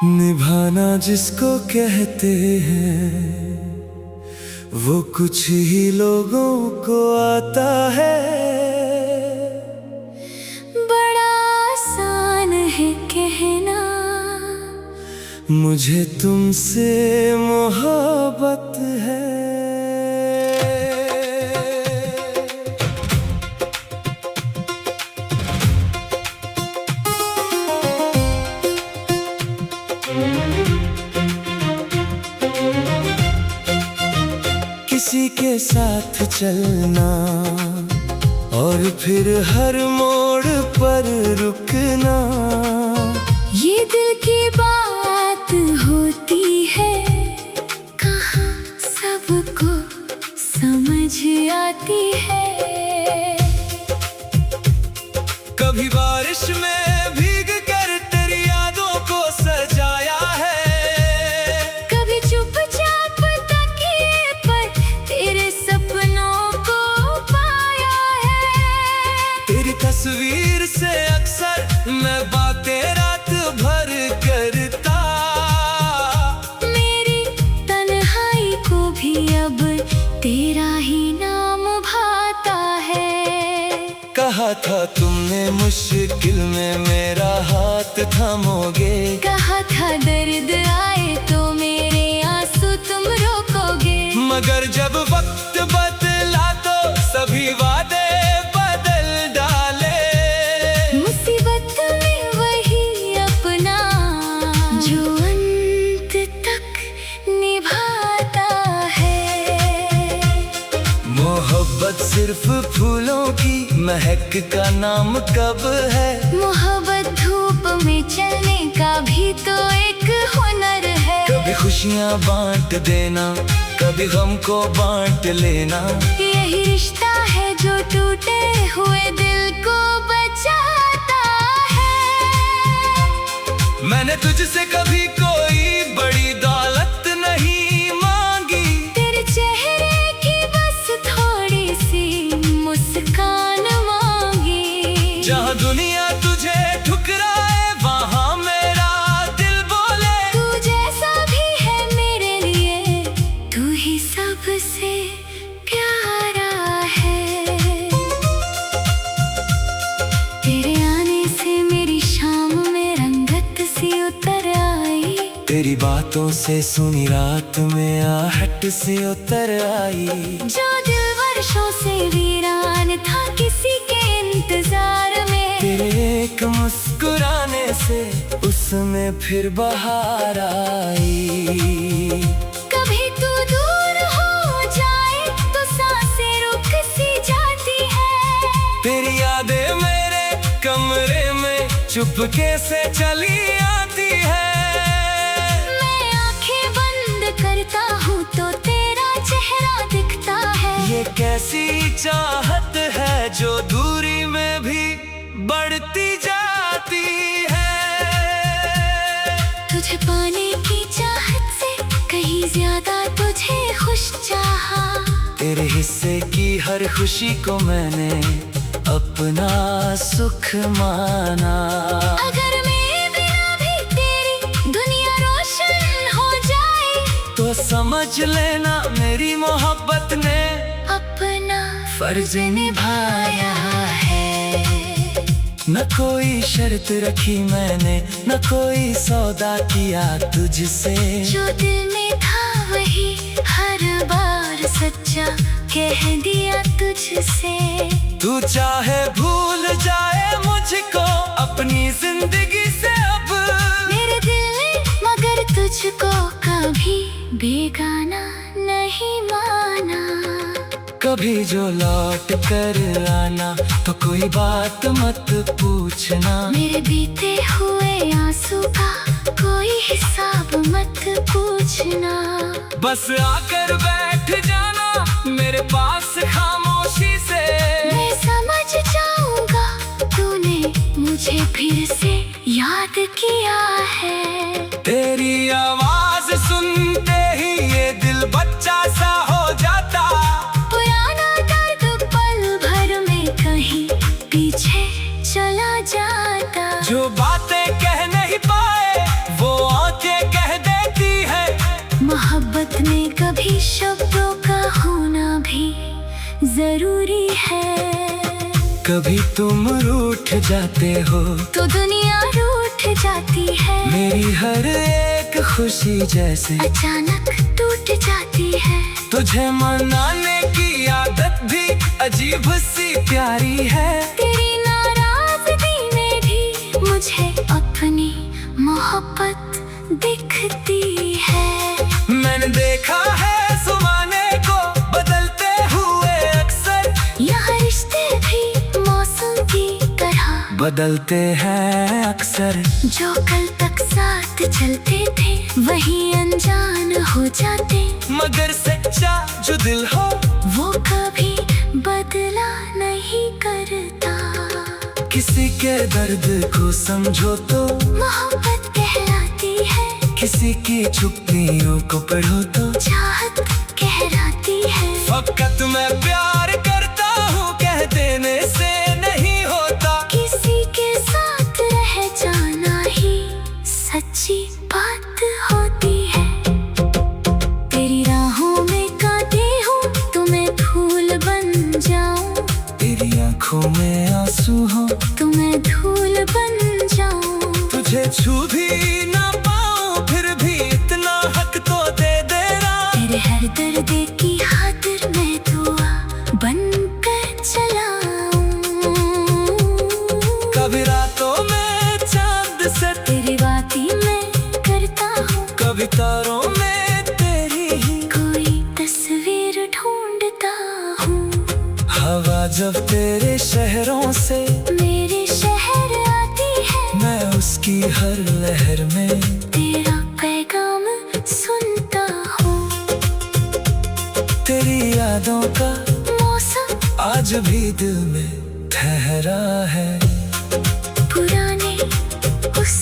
निभाना जिसको कहते हैं वो कुछ ही लोगों को आता है। बड़ा आसान है कहना मुझे तुमसे मोहब्बत है। किसी के साथ चलना और फिर हर मोड़ पर रुकना, ये दिल की बात होती है, कहाँ सबको समझ आती है। कभी बारिश में भीग कर तेरी यादों को सजाया है, कभी चुपचाप तकिए पर तेरे सपनों को पाया है। तेरी तस्वीर से अक्सर मैं बातें रात भर करता, मेरी तन्हाई को भी अब तेरा ही नाम भाता है। कहा था तुमने मुश्किल में मेरा हाथ थामोगे, कहा था दर्द आए तो मेरे आंसू तुम रोकोगे, मगर जब वक्त बदला तो सभी वादे बदल डाले। मुसीबत में वही अपना जो अंत तक निभाता है। मोहब्बत सिर्फ फूलों की महक का नाम कब है, मोहब्बत धूप में चलने का भी तो एक हुनर है। कभी खुशियाँ बांट देना, कभी गम को बांट लेना, यही रिश्ता है जो टूटे हुए दिल को बचाता है। मैंने तुझसे कभी कोई बड़ी दौलत नहीं मांगी, तेरे चेहरे की बस थोड़ी सी मुस्कान मांगी। जहाँ दुनिया तुझे ठुकराए वहाँ मेरा दिल बोले, तू जैसा भी है मेरे लिए तू ही सबसे प्यारा है। तेरे आने से मेरी शाम में रंगत सी उतर आई, तेरी बातों से सुनी रात में आहट सी उतर आई। जो दिल वर्षों से वीरान था किसी के इंतजार में, तेरे एक मुस्कुराने से उसमें फिर बहार आई। कभी तू दूर हो जाए तो सांसें रुक सी जाती है। तेरी यादें मेरे कमरे में चुपके से चली आती है। मैं आंखें बंद करता हूँ तो तेरा चेहरा दिखता है। ये कैसी चाहत है जो दूरी में भी बढ़ती जाती है। तुझे पाने की चाहत से कहीं ज्यादा तुझे खुश चाहा, तेरे हिस्से की हर खुशी को मैंने अपना सुख माना। अगर मेरे बिना भी तेरी दुनिया रोशन हो जाए तो समझ लेना मेरी मोहब्बत ने अपना फर्ज निभाया है। न कोई शर्त रखी मैंने, न कोई सौदा किया तुझसे, जो दिल में था वही हर बार सच्चा कह दिया तुझसे। तू चाहे भूल जाए मुझको अपनी जिंदगी से अब, मेरे दिल ने मगर तुझको कभी बेगाना नहीं माना। कभी जो लौट कर आना तो कोई बात मत पूछना, मेरे बीते हुए आंसू का कोई हिसाब मत पूछना। बस आकर बैठ जाना मेरे पास खामोशी से, मैं समझ जाऊंगा तूने मुझे फिर से याद किया है। तेरी आवाज सुनते ही ये दिल बच्चा सा हो जाता, मोहब्बत में कभी शब्दों का होना भी जरूरी है। कभी तुम रूठ जाते हो तो दुनिया रूठ जाती है। मेरी हर एक खुशी जैसे अचानक टूट जाती है। तुझे मनाने की आदत भी अजीब सी प्यारी है। तेरी नाराजगी में भी मुझे अपनी मोहब्बत दिखती है। मैंने देखा है ज़माने को बदलते हुए अक्सर, यहाँ रिश्ते भी मौसम की तरह बदलते हैं अक्सर। जो कल तक साथ चलते थे वही अनजान हो जाते। मगर सच्चा जो दिल हो वो कभी बदला नहीं करता। किसी के दर्द को समझो तो मोहब्बत कहलाती है। किसी की चुप्पियों को पढ़ो तो चाहत कहलाती है। फकत मैं प्यार करता हूँ कह देने से नहीं होता। किसी के साथ रह जाना ही सच्ची बात होती है। तेरी राहों में कांटे हूँ तो मैं फूल बन जाऊं। तेरी आंखों में आंसू हो तो मैं धूल बन जाऊं। तुझे छू भी ना पाऊं फिर भी इतना हक तो दे देना। तेरे हर दर्द की खातिर मैं दुआ बनकर चलाऊं। कभी रातों में चांद से तेरी बातें मैं करता हूँ। कभी तारों में तेरी ही कोई तस्वीर ढूंढता हूँ। हवा जब तेरे शहरों से मेरे शहर आती है। मैं उसकी हर लहर में तेरा पैगाम सुनता हूँ। तेरी यादों का मौसम आज भी दिल में ठहरा है। पुराने उस